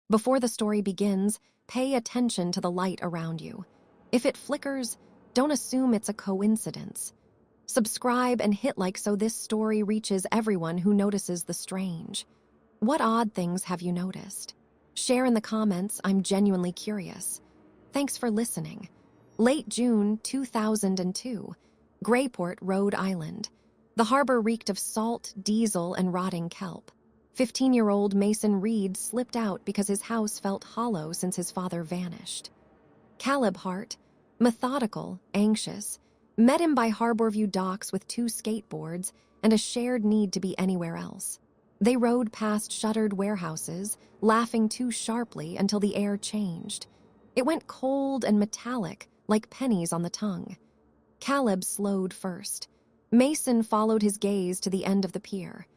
Before the story begins, pay attention to the light around you. If it flickers, don't assume it's a coincidence. Subscribe and hit like so this story reaches everyone who notices the strange. What odd things have you noticed? Share in the comments, I'm genuinely curious. Thanks for listening. Late June 2002, Grayport, Rhode Island. The harbor reeked of salt, diesel, and rotting kelp. 15-year-old Mason Reed slipped out because his house felt hollow since his father vanished. Caleb Hart, methodical, anxious, met him by Harborview docks with 2 skateboards and a shared need to be anywhere else. They rode past shuttered warehouses, laughing too sharply until the air changed. It went cold and metallic, like pennies on the tongue. Caleb slowed first. Mason followed his gaze to the end of the pier.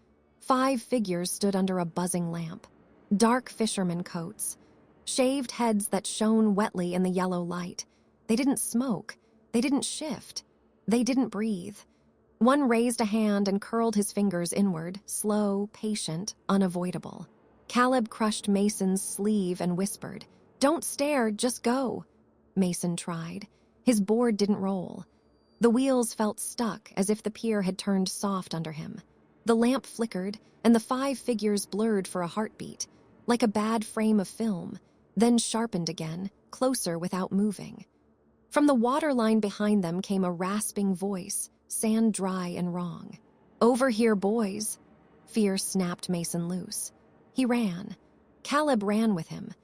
5 figures stood under a buzzing lamp. Dark fisherman coats. Shaved heads that shone wetly in the yellow light. They didn't smoke. They didn't shift. They didn't breathe. One raised a hand and curled his fingers inward, slow, patient, unavoidable. Caleb crushed Mason's sleeve and whispered, "Don't stare, just go." Mason tried. His board didn't roll. The wheels felt stuck, as if the pier had turned soft under him. The lamp flickered, and the 5 figures blurred for a heartbeat, like a bad frame of film, then sharpened again, closer without moving. From the waterline behind them came a rasping voice, sand dry and wrong. "Over here, boys." Fear snapped Mason loose. He ran. Caleb ran with him.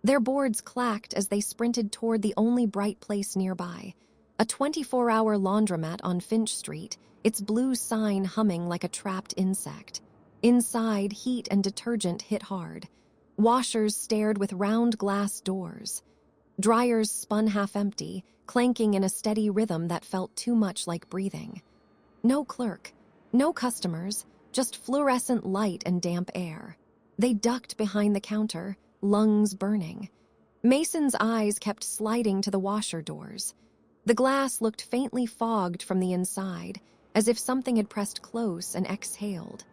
Their boards clacked as they sprinted toward the only bright place nearby, a 24-hour laundromat on Finch Street, its blue sign humming like a trapped insect. Inside, heat and detergent hit hard. Washers stared with round glass doors. Dryers spun half empty, clanking in a steady rhythm that felt too much like breathing. No clerk, no customers, just fluorescent light and damp air. They ducked behind the counter, lungs burning. Mason's eyes kept sliding to the washer doors. The glass looked faintly fogged from the inside, as if something had pressed close and exhaled.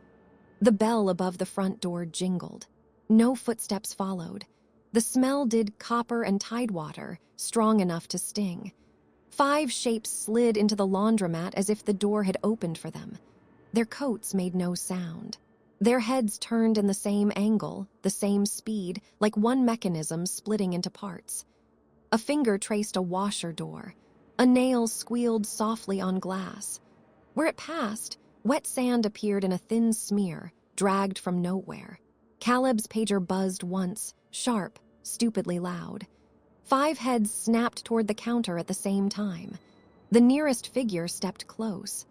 The bell above the front door jingled. No footsteps followed. The smell did copper and tidewater, strong enough to sting. 5 shapes slid into the laundromat as if the door had opened for them. Their coats made no sound. Their heads turned in the same angle, the same speed, like one mechanism splitting into parts. A finger traced a washer door. A nail squealed softly on glass. Where it passed, wet sand appeared in a thin smear, dragged from nowhere. Caleb's pager buzzed once, sharp, stupidly loud. 5 heads snapped toward the counter at the same time. The nearest figure stepped close.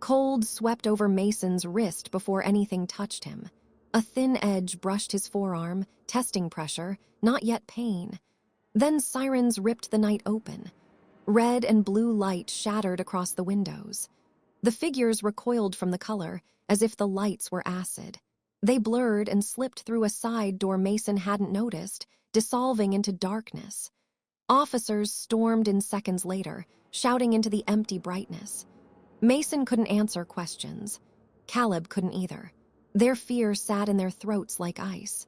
Cold swept over Mason's wrist before anything touched him. A thin edge brushed his forearm, testing pressure, not yet pain. Then Sirens ripped the night open. Red and blue light shattered across the windows. The figures recoiled from the color, as if the lights were acid. They blurred and slipped through a side door Mason hadn't noticed, dissolving into darkness. Officers stormed in seconds later, shouting into the empty brightness. Mason couldn't answer questions. Caleb couldn't either. Their fear sat in their throats like ice.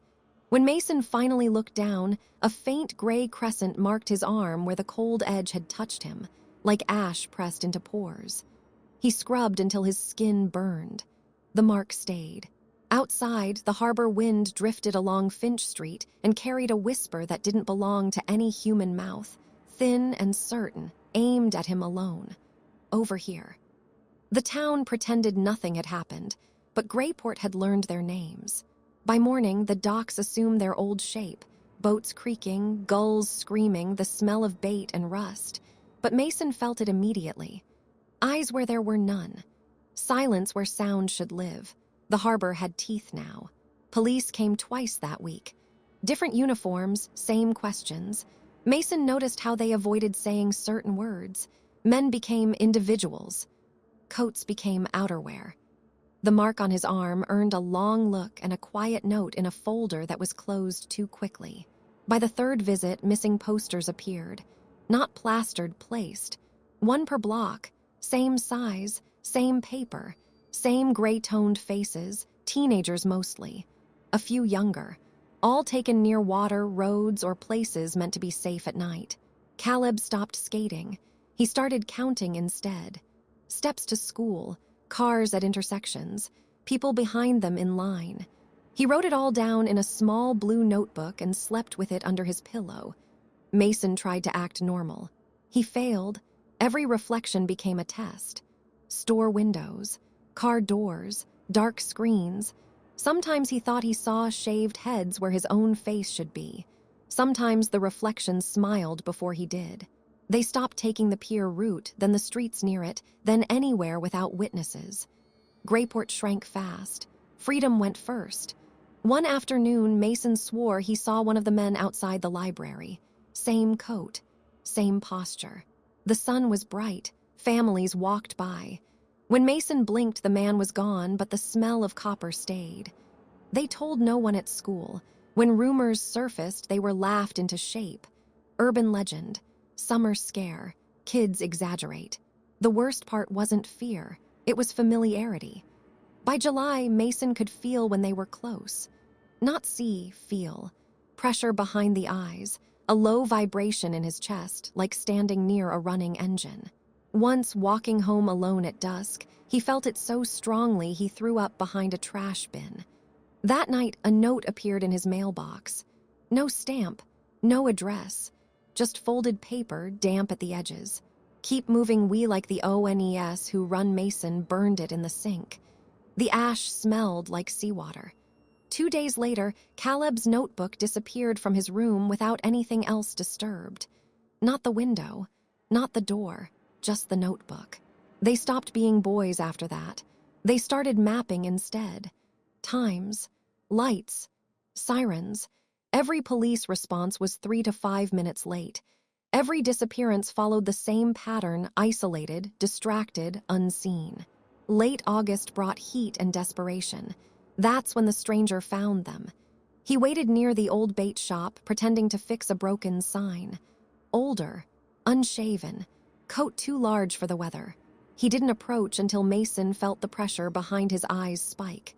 When Mason finally looked down, a faint gray crescent marked his arm where the cold edge had touched him, like ash pressed into pores. He scrubbed until his skin burned. The mark stayed. Outside, the harbor wind drifted along Finch Street and carried a whisper that didn't belong to any human mouth, thin and certain, aimed at him alone. Over here. The town pretended nothing had happened, but Grayport had learned their names. By morning, the docks assumed their old shape, boats creaking, gulls screaming, the smell of bait and rust. But Mason felt it immediately. Eyes where there were none. Silence where sound should live. The harbor had teeth now. Police came twice that week. Different uniforms, same questions. Mason noticed how they avoided saying certain words. Men became individuals. Coats became outerwear. The mark on his arm earned a long look and a quiet note in a folder that was closed too quickly. By the 3rd visit, missing posters appeared. Not plastered, placed. 1 per block. Same size, same paper, same gray-toned faces, teenagers mostly. A few younger. all taken near water, roads, or places meant to be safe at night. Caleb stopped skating. He started counting instead. Steps to school, cars at intersections, people behind them in line. He wrote it all down in a small blue notebook and slept with it under his pillow. Mason tried to act normal. He failed. Every reflection became a test. Store windows, car doors, dark screens. Sometimes he thought he saw shaved heads where his own face should be. Sometimes the reflections smiled before he did. They stopped taking the pier route, then the streets near it, then anywhere without witnesses. Grayport shrank fast. Freedom went first. One afternoon, Mason swore he saw one of the men outside the library. Same coat, same posture. The sun was bright. Families walked by. When Mason blinked, the man was gone, but the smell of copper stayed. They told no one at school. When rumors surfaced, they were laughed into shape. Urban legend, summer scare, kids exaggerate. The worst part wasn't fear, it was familiarity. By July, Mason could feel when they were close. Not see, feel. Pressure behind the eyes, a low vibration in his chest, like standing near a running engine. Once, walking home alone at dusk, he felt it so strongly he threw up behind a trash bin. That night, a note appeared in his mailbox. No stamp, no address, just folded paper, damp at the edges. Keep moving, we like the ONES who run Mason burned it in the sink. The ash smelled like seawater. 2 days later, Caleb's notebook disappeared from his room without anything else disturbed. Not the window, not the door, just the notebook. They stopped being boys after that. They started mapping instead. Times, lights, sirens. Every police response was 3 to 5 minutes late. Every disappearance followed the same pattern, isolated, distracted, unseen. Late August brought heat and desperation. That's when the stranger found them. He waited near the old bait shop, pretending to fix a broken sign. Older, unshaven, coat too large for the weather. He didn't approach until Mason felt the pressure behind his eyes spike.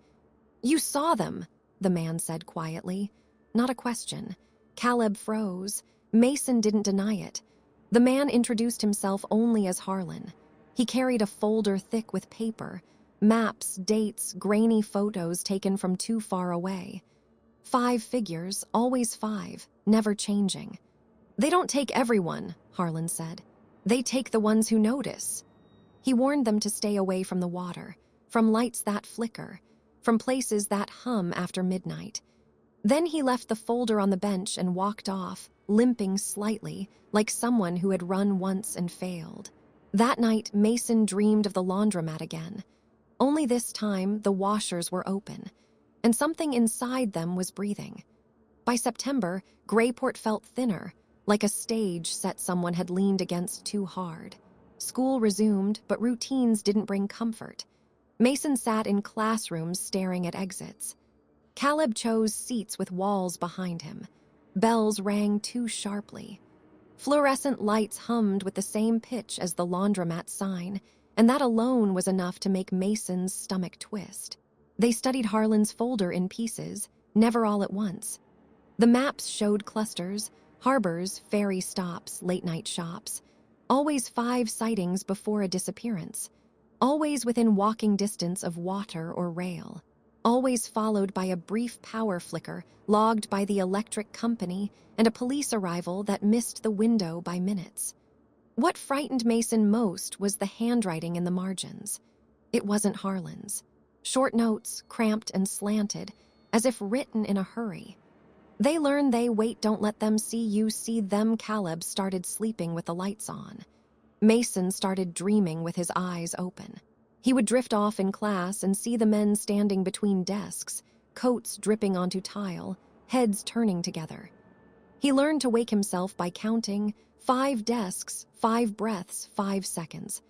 "You saw them," the man said quietly. Not a question. Caleb froze. Mason didn't deny it. The man introduced himself only as Harlan. He carried a folder thick with paper, maps, dates, grainy photos taken from too far away. 5 figures, always 5, never changing. "They don't take everyone," Harlan said. "They take the ones who notice." He warned them to stay away from the water, from lights that flicker, from places that hum after midnight. Then he left the folder on the bench and walked off, limping slightly, like someone who had run once and failed. That night, Mason dreamed of the laundromat again. Only this time, the washers were open, and something inside them was breathing. By September, Grayport felt thinner, like a stage set someone had leaned against too hard. School resumed, but routines didn't bring comfort. Mason sat in classrooms staring at exits. Caleb chose seats with walls behind him. Bells rang too sharply. Fluorescent lights hummed with the same pitch as the laundromat sign, and that alone was enough to make Mason's stomach twist. They studied Harlan's folder in pieces, never all at once. The maps showed clusters, harbors, ferry stops, late-night shops. Always 5 sightings before a disappearance. Always within walking distance of water or rail. Always followed by a brief power flicker logged by the electric company and a police arrival that missed the window by minutes. What frightened Mason most was the handwriting in the margins. It wasn't Harlan's. Short notes, cramped and slanted, as if written in a hurry. They learn they wait, don't let them see you see them. Caleb started sleeping with the lights on. Mason started dreaming with his eyes open. He would drift off in class and see the men standing between desks, coats dripping onto tile, heads turning together. He learned to wake himself by counting 5 desks, 5 breaths, 5 seconds.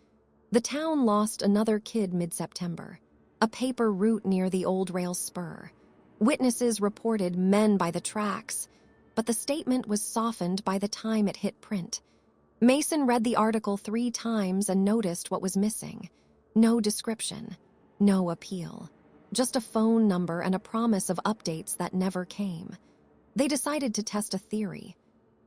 The town lost another kid mid-September. A paper route near the old rail spur. Witnesses reported men by the tracks, but the statement was softened by the time it hit print. Mason read the article 3 times and noticed what was missing. No description, no appeal. Just a phone number and a promise of updates that never came. They decided to test a theory.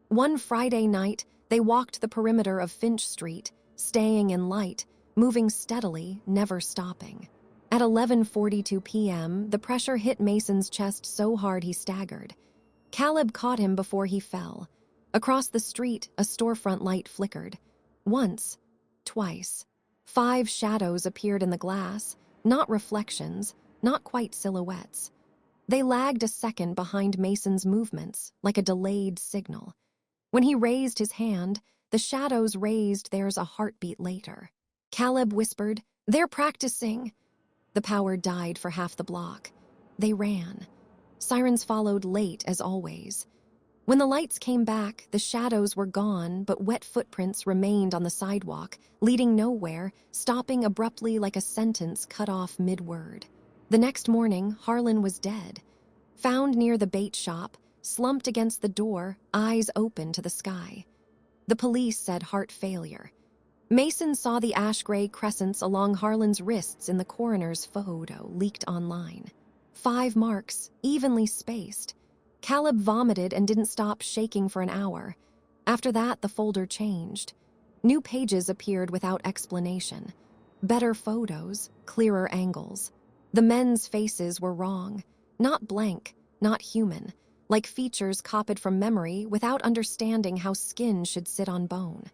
One Friday night, they walked the perimeter of Finch Street, staying in light, moving steadily, never stopping. At 11:42 p.m., the pressure hit Mason's chest so hard he staggered. Caleb caught him before he fell. Across the street, a storefront light flickered. Once, twice. 5 shadows appeared in the glass, not reflections, not quite silhouettes. They lagged a second behind Mason's movements, like a delayed signal. When he raised his hand, the shadows raised theirs a heartbeat later. Caleb whispered, "They're practicing." The power died for half the block. They ran. Sirens followed late, as always. When the lights came back, the shadows were gone, but wet footprints remained on the sidewalk, leading nowhere, stopping abruptly like a sentence cut off mid-word. The next morning, Harlan was dead. Found near the bait shop, slumped against the door, eyes open to the sky. The police said heart failure. Mason saw the ash-gray crescents along Harlan's wrists in the coroner's photo leaked online. 5 marks, evenly spaced. Caleb vomited and didn't stop shaking for an hour. After that, the folder changed. New pages appeared without explanation. Better photos, clearer angles. The men's faces were wrong. Not blank, not human. Like features copied from memory without understanding how skin should sit on bone.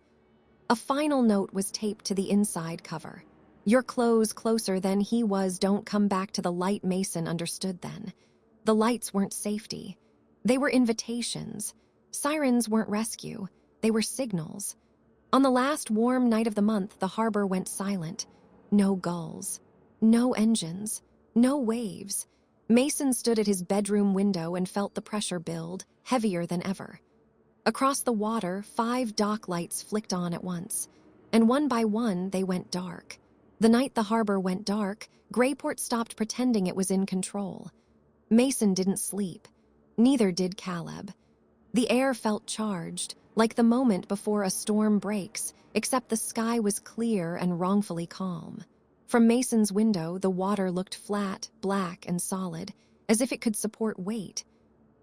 A final note was taped to the inside cover. "Your clothes closer than he was, don't come back to the light." Mason understood then. The lights weren't safety. They were invitations. Sirens weren't rescue. They were signals. On the last warm night of the month, the harbor went silent. No gulls. No engines. No waves. Mason stood at his bedroom window and felt the pressure build, heavier than ever. Across the water, 5 dock lights flicked on at once, and one by one they went dark. The night the harbor went dark, Grayport stopped pretending it was in control. Mason didn't sleep. Neither did Caleb. The air felt charged, like the moment before a storm breaks, except the sky was clear and wrongfully calm. From Mason's window, the water looked flat, black, and solid, as if it could support weight.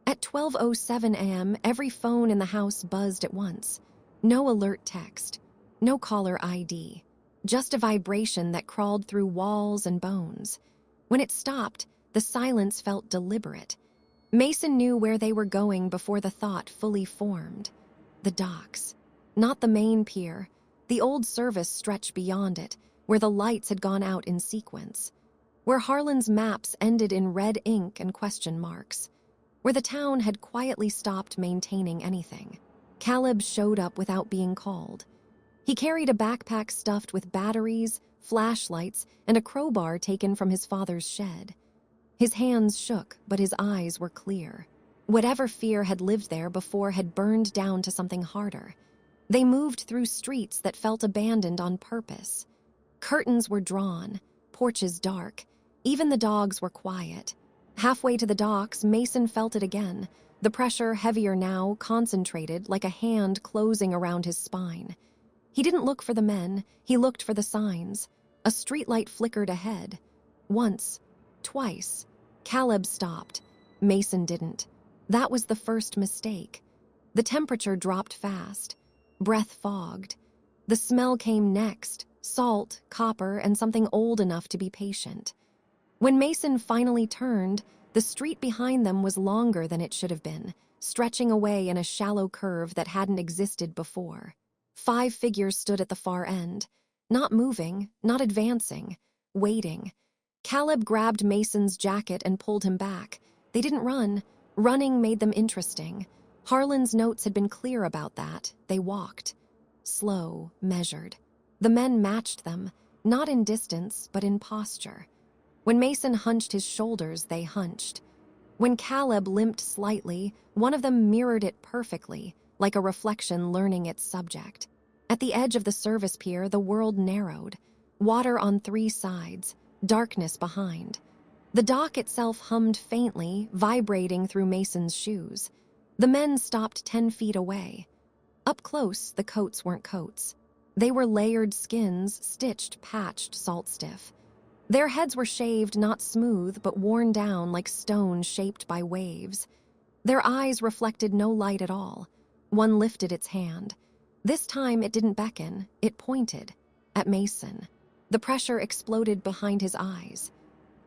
At 12:07 a.m., every phone in the house buzzed at once. No alert text. No caller ID. Just a vibration that crawled through walls and bones. When it stopped, the silence felt deliberate. Mason knew where they were going before the thought fully formed. The docks. Not the main pier. The old service stretched beyond it, where the lights had gone out in sequence. Where Harlan's maps ended in red ink and question marks. Where the town had quietly stopped maintaining anything. Caleb showed up without being called. He carried a backpack stuffed with batteries, flashlights, and a crowbar taken from his father's shed. His hands shook, but his eyes were clear. Whatever fear had lived there before had burned down to something harder. They moved through streets that felt abandoned on purpose. Curtains were drawn, porches dark. Even the dogs were quiet. Halfway to the docks, Mason felt it again, the pressure heavier now, concentrated like a hand closing around his spine. He didn't look for the men, he looked for the signs. A streetlight flickered ahead. Once, twice. Caleb stopped. Mason didn't. That was the first mistake. The temperature dropped fast. Breath fogged. The smell came next, salt, copper, and something old enough to be patient. When Mason finally turned, the street behind them was longer than it should have been, stretching away in a shallow curve that hadn't existed before. 5 figures stood at the far end, not moving, not advancing, waiting. Caleb grabbed Mason's jacket and pulled him back. They didn't run. Running made them interesting. Harlan's notes had been clear about that. They walked. Slow, measured. The men matched them, not in distance, but in posture. When Mason hunched his shoulders, they hunched. When Caleb limped slightly, one of them mirrored it perfectly, like a reflection learning its subject. At the edge of the service pier, the world narrowed. Water on 3 sides, darkness behind. The dock itself hummed faintly, vibrating through Mason's shoes. The men stopped 10 feet away. Up close, the coats weren't coats. They were layered skins, stitched, patched, salt-stiff. Their heads were shaved, not smooth, but worn down like stone shaped by waves. Their eyes reflected no light at all. One lifted its hand. This time it didn't beckon, it pointed. At Mason. The pressure exploded behind his eyes.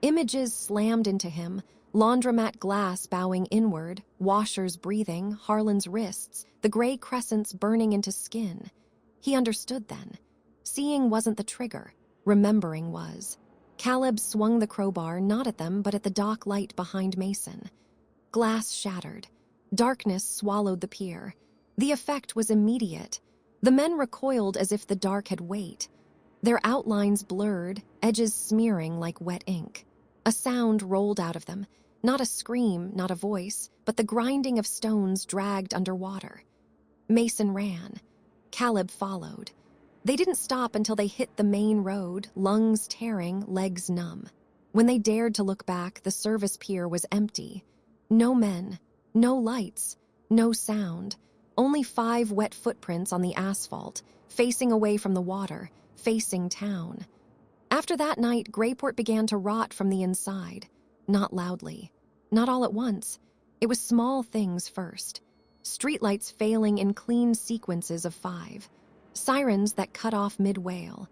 Images slammed into him, laundromat glass bowing inward, washers breathing, Harlan's wrists, the gray crescents burning into skin. He understood then. Seeing wasn't the trigger. Remembering was. Caleb swung the crowbar not at them but at the dock light behind Mason. Glass shattered. Darkness swallowed the pier. The effect was immediate. The men recoiled as if the dark had weight. Their outlines blurred, edges smearing like wet ink. A sound rolled out of them. Not a scream, not a voice, but the grinding of stones dragged underwater. Mason ran. Caleb followed. They didn't stop until they hit the main road, lungs tearing, legs numb. When they dared to look back, the service pier was empty. No men, no lights, no sound. Only 5 wet footprints on the asphalt, facing away from the water, facing town. After that night, Grayport began to rot from the inside. Not loudly. Not all at once. It was small things first. Streetlights failing in clean sequences of 5. Sirens that cut off mid-wail.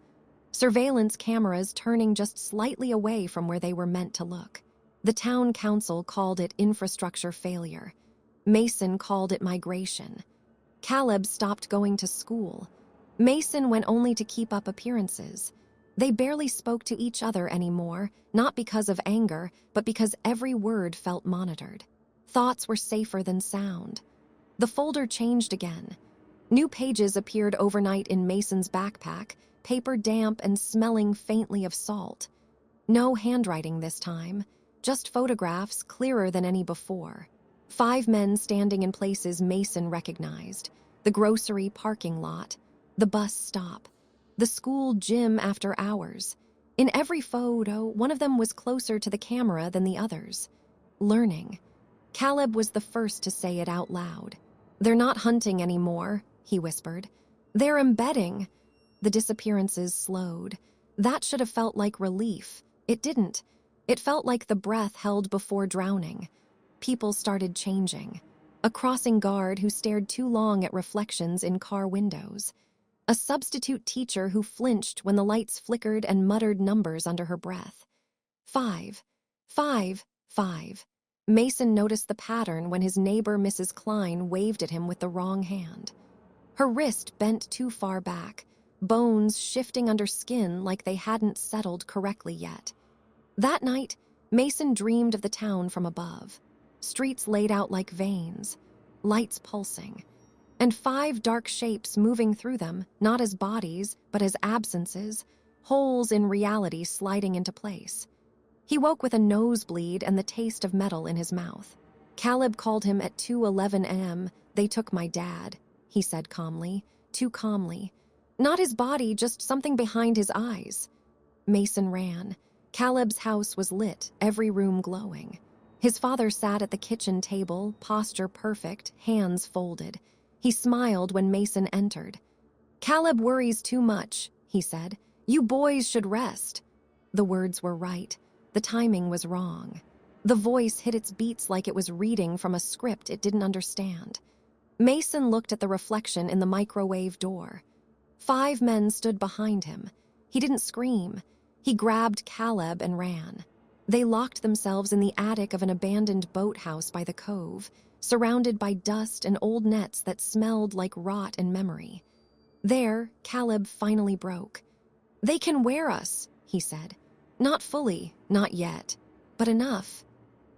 Surveillance cameras turning just slightly away from where they were meant to look. The town council called it infrastructure failure. Mason called it migration. Caleb stopped going to school. Mason went only to keep up appearances. They barely spoke to each other anymore, not because of anger, but because every word felt monitored. Thoughts were safer than sound. The folder changed again. New pages appeared overnight in Mason's backpack, paper damp and smelling faintly of salt. No handwriting this time, just photographs clearer than any before. 5 men standing in places Mason recognized. The grocery parking lot, the bus stop, the school gym after hours. In every photo, one of them was closer to the camera than the others. Learning. Caleb was the first to say it out loud. "They're not hunting anymore," he whispered. "They're embedding." The disappearances slowed. That should have felt like relief. It didn't. It felt like the breath held before drowning. People started changing. A crossing guard who stared too long at reflections in car windows. A substitute teacher who flinched when the lights flickered and muttered numbers under her breath. 5, 5, 5. Mason noticed the pattern when his neighbor Mrs. Klein waved at him with the wrong hand. Her wrist bent too far back, bones shifting under skin like they hadn't settled correctly yet. That night, Mason dreamed of the town from above. Streets laid out like veins, lights pulsing, and 5 dark shapes moving through them, not as bodies, but as absences, holes in reality sliding into place. He woke with a nosebleed and the taste of metal in his mouth. Caleb called him at 2:11 a.m. "They took my dad," he said calmly, too calmly. Not his body, just something behind his eyes. Mason ran. Caleb's house was lit, every room glowing. His father sat at the kitchen table, posture perfect, hands folded. He smiled when Mason entered. "Caleb worries too much," he said. "You boys should rest." The words were right. The timing was wrong. The voice hit its beats like it was reading from a script it didn't understand. Mason looked at the reflection in the microwave door. 5 men stood behind him. He didn't scream. He grabbed Caleb and ran. They locked themselves in the attic of an abandoned boathouse by the cove, surrounded by dust and old nets that smelled like rot and memory. There, Caleb finally broke. "They can wear us," he said. "Not fully, not yet, but enough."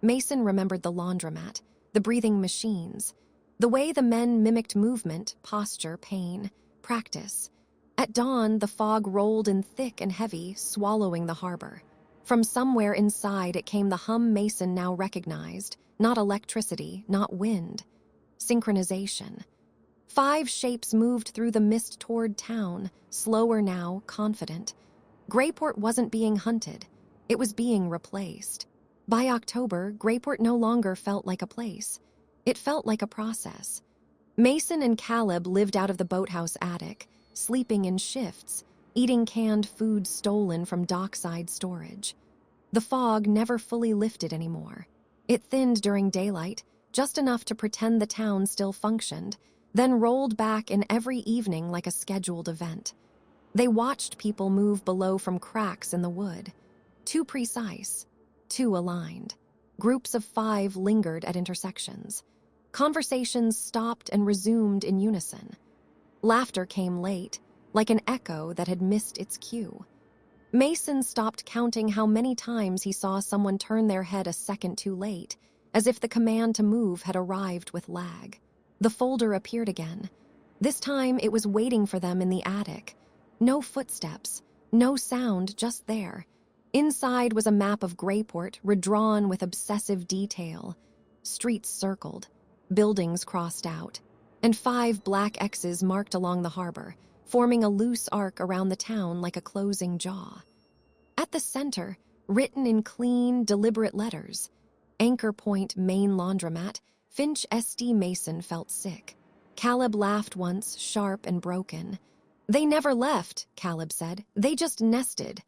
Mason remembered the laundromat, the breathing machines, the way the men mimicked movement, posture, pain, practice. At dawn, the fog rolled in thick and heavy, swallowing the harbor. From somewhere inside it came the hum Mason now recognized, not electricity, not wind. Synchronization. 5 shapes moved through the mist toward town, slower now, confident. Grayport wasn't being hunted. It was being replaced. By October, Grayport no longer felt like a place. It felt like a process. Mason and Caleb lived out of the boathouse attic, sleeping in shifts, eating canned food stolen from dockside storage. The fog never fully lifted anymore. It thinned during daylight, just enough to pretend the town still functioned, then rolled back in every evening like a scheduled event. They watched people move below from cracks in the wood. Too precise, too aligned. Groups of 5 lingered at intersections. Conversations stopped and resumed in unison. Laughter came late, like an echo that had missed its cue. Mason stopped counting how many times he saw someone turn their head a second too late, as if the command to move had arrived with lag. The folder appeared again. This time it was waiting for them in the attic. No footsteps, no sound, just there. Inside was a map of Greyport, redrawn with obsessive detail. Streets circled, buildings crossed out, and 5 black X's marked along the harbor, forming a loose arc around the town like a closing jaw. At the center, written in clean, deliberate letters, Anchor Point Main Laundromat, Finch S.D. Mason felt sick. Caleb laughed once, sharp and broken. "They never left," Caleb said. "They just nested."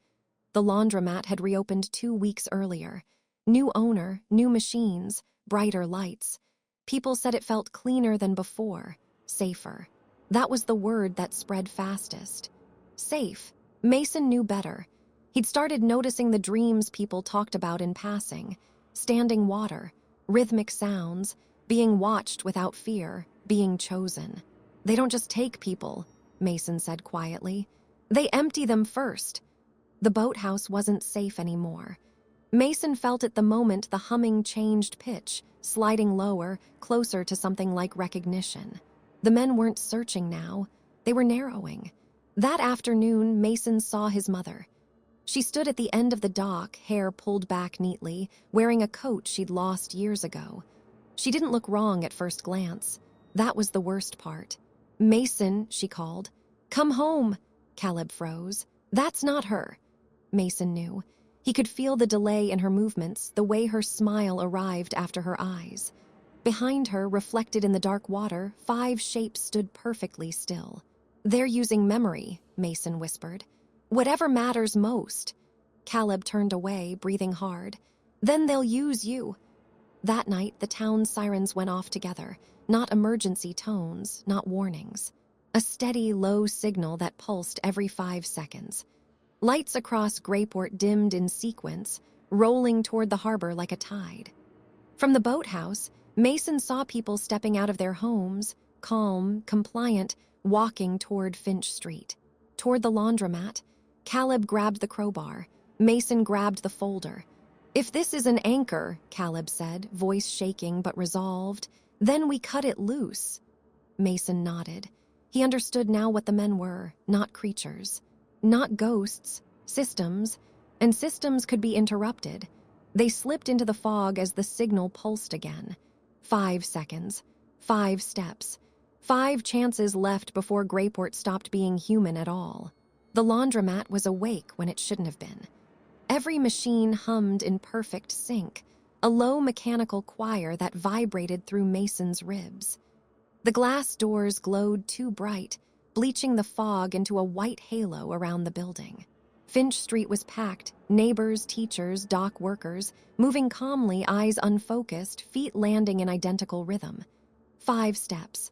The laundromat had reopened 2 weeks earlier. New owner, new machines, brighter lights. People said it felt cleaner than before, safer. That was the word that spread fastest. Safe. Mason knew better. He'd started noticing the dreams people talked about in passing. Standing water, rhythmic sounds, being watched without fear, being chosen. "They don't just take people," Mason said quietly. "They empty them first." The boathouse wasn't safe anymore. Mason felt it the moment the humming changed pitch, sliding lower, closer to something like recognition. The men weren't searching now. They were narrowing. That afternoon, Mason saw his mother. She stood at the end of the dock, hair pulled back neatly, wearing a coat she'd lost years ago. She didn't look wrong at first glance. That was the worst part. "Mason," she called. "Come home." Caleb froze. "That's not her." Mason knew. He could feel the delay in her movements, the way her smile arrived after her eyes. Behind her, reflected in the dark water, 5 shapes stood perfectly still. "They're using memory," Mason whispered. "Whatever matters most." Caleb turned away, breathing hard. "Then they'll use you." That night, the town's sirens went off together, not emergency tones, not warnings. A steady, low signal that pulsed every 5 seconds. Lights across Greyport dimmed in sequence, rolling toward the harbor like a tide. From the boathouse, Mason saw people stepping out of their homes, calm, compliant, walking toward Finch Street. Toward the laundromat, Caleb grabbed the crowbar. Mason grabbed the folder. "If this is an anchor," Caleb said, voice shaking but resolved, "then we cut it loose." Mason nodded. He understood now what the men were, not creatures. Not ghosts, systems, and systems could be interrupted. They slipped into the fog as the signal pulsed again. 5 seconds, 5 steps, 5 chances left before Greyport stopped being human at all. The laundromat was awake when it shouldn't have been. Every machine hummed in perfect sync, a low mechanical choir that vibrated through Mason's ribs. The glass doors glowed too bright, bleaching the fog into a white halo around the building. Finch Street was packed, neighbors, teachers, dock workers, moving calmly, eyes unfocused, feet landing in identical rhythm. 5 steps.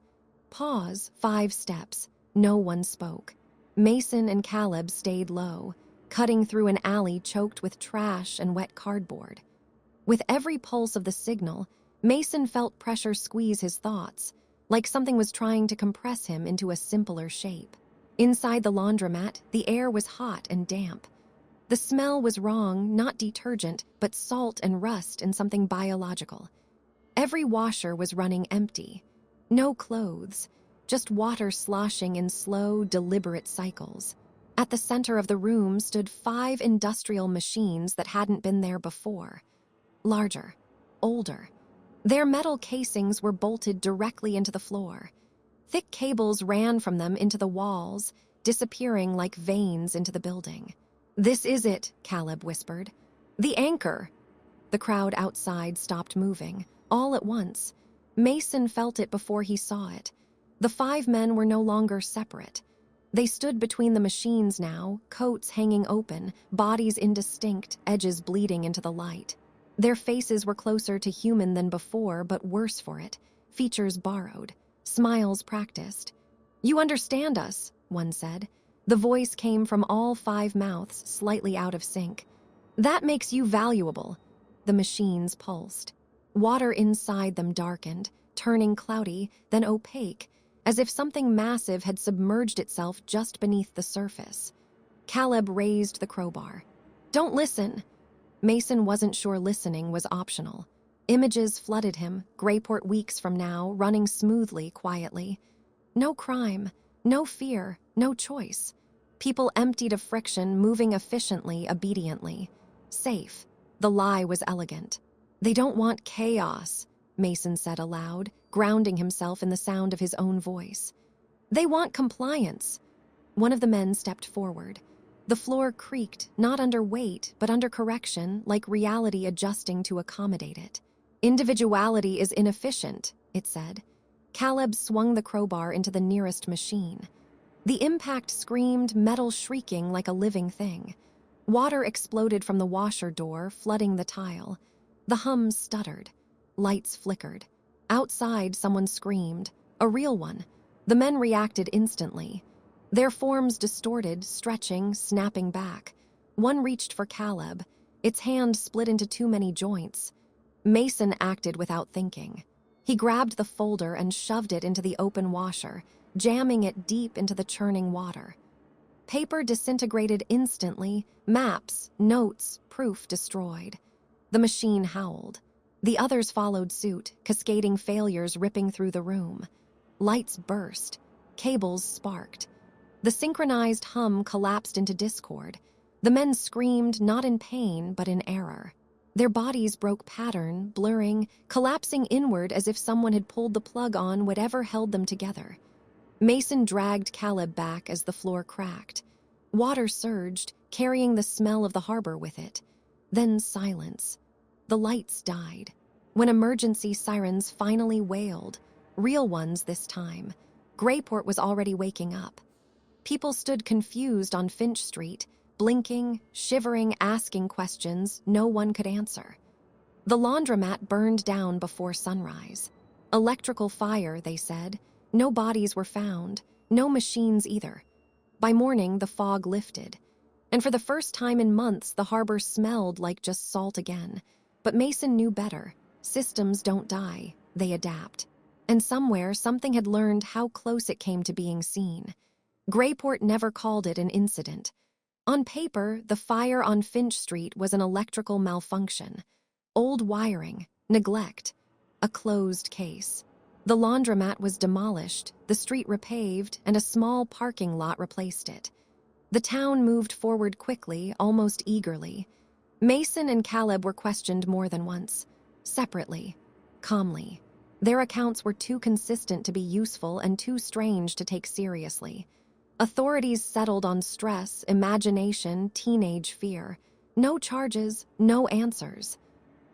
Pause, 5 steps. No one spoke. Mason and Caleb stayed low, cutting through an alley choked with trash and wet cardboard. With every pulse of the signal, Mason felt pressure squeeze his thoughts, like something was trying to compress him into a simpler shape. Inside the laundromat, the air was hot and damp. The smell was wrong, not detergent, but salt and rust and something biological. Every washer was running empty. No clothes, just water sloshing in slow, deliberate cycles. At the center of the room stood 5 industrial machines that hadn't been there before. Larger, older. Their metal casings were bolted directly into the floor. Thick cables ran from them into the walls, disappearing like veins into the building. "This is it," Caleb whispered. "The anchor." The crowd outside stopped moving, all at once. Mason felt it before he saw it. The 5 men were no longer separate. They stood between the machines now, coats hanging open, bodies indistinct, edges bleeding into the light. Their faces were closer to human than before, but worse for it. Features borrowed, smiles practiced. "You understand us," one said. The voice came from all 5 mouths, slightly out of sync. "That makes you valuable." The machines pulsed. Water inside them darkened, turning cloudy, then opaque, as if something massive had submerged itself just beneath the surface. Caleb raised the crowbar. "Don't listen." Mason wasn't sure listening was optional. Images flooded him, Greyport weeks from now, running smoothly, quietly. No crime, no fear, no choice. People emptied of friction, moving efficiently, obediently. Safe. The lie was elegant. "They don't want chaos," Mason said aloud, grounding himself in the sound of his own voice. "They want compliance." One of the men stepped forward. The floor creaked, not under weight, but under correction, like reality adjusting to accommodate it. "Individuality is inefficient," it said. Caleb swung the crowbar into the nearest machine. The impact screamed, metal shrieking like a living thing. Water exploded from the washer door, flooding the tile. The hum stuttered. Lights flickered. Outside, someone screamed. A real one. The men reacted instantly. Their forms distorted, stretching, snapping back. One reached for Caleb. Its hand split into too many joints. Mason acted without thinking. He grabbed the folder and shoved it into the open washer, jamming it deep into the churning water. Paper disintegrated instantly, maps, notes, proof destroyed. The machine howled. The others followed suit, cascading failures ripping through the room. Lights burst. Cables sparked. The synchronized hum collapsed into discord. The men screamed not in pain, but in error. Their bodies broke pattern, blurring, collapsing inward as if someone had pulled the plug on whatever held them together. Mason dragged Caleb back as the floor cracked. Water surged, carrying the smell of the harbor with it. Then silence. The lights died. When emergency sirens finally wailed, real ones this time, Greyport was already waking up. People stood confused on Finch Street, blinking, shivering, asking questions no one could answer. The laundromat burned down before sunrise. Electrical fire, they said. No bodies were found, no machines either. By morning, the fog lifted. And for the first time in months, the harbor smelled like just salt again. But Mason knew better. Systems don't die, they adapt. And somewhere, something had learned how close it came to being seen. Greyport never called it an incident. On paper, the fire on Finch Street was an electrical malfunction. Old wiring, neglect, a closed case. The laundromat was demolished, the street repaved, and a small parking lot replaced it. The town moved forward quickly, almost eagerly. Mason and Caleb were questioned more than once, separately, calmly. Their accounts were too consistent to be useful and too strange to take seriously. Authorities settled on stress, imagination, teenage fear. No charges, no answers.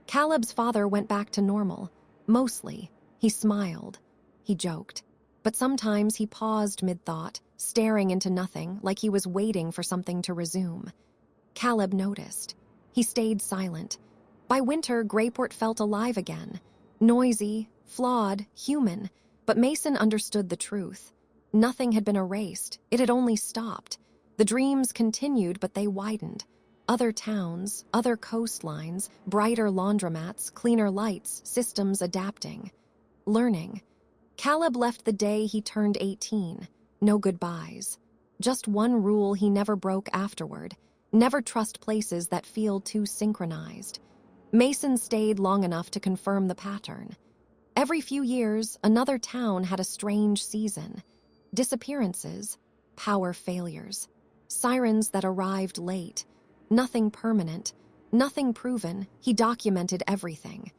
Caleb's father went back to normal, mostly. He smiled. He joked. But sometimes he paused mid-thought, staring into nothing, like he was waiting for something to resume. Caleb noticed. He stayed silent. By winter, Greyport felt alive again. Noisy, flawed, human. But Mason understood the truth. Nothing had been erased. It had only stopped. The dreams continued, but they widened. Other towns, other coastlines, brighter laundromats, cleaner lights, systems adapting. Learning. Caleb left the day he turned 18. No goodbyes. Just one rule he never broke afterward. Never trust places that feel too synchronized. Mason stayed long enough to confirm the pattern. Every few years, another town had a strange season. Disappearances, power failures, sirens that arrived late. Nothing permanent, nothing proven. He documented everything.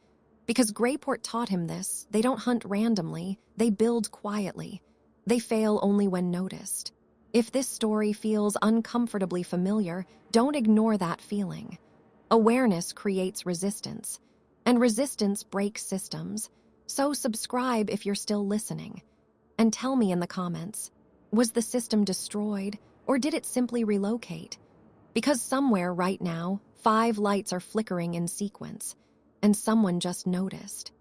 Because Greyport taught him this, they don't hunt randomly, they build quietly. They fail only when noticed. If this story feels uncomfortably familiar, don't ignore that feeling. Awareness creates resistance, and resistance breaks systems. So subscribe if you're still listening. And tell me in the comments, was the system destroyed, or did it simply relocate? Because somewhere right now, 5 lights are flickering in sequence. and someone just noticed.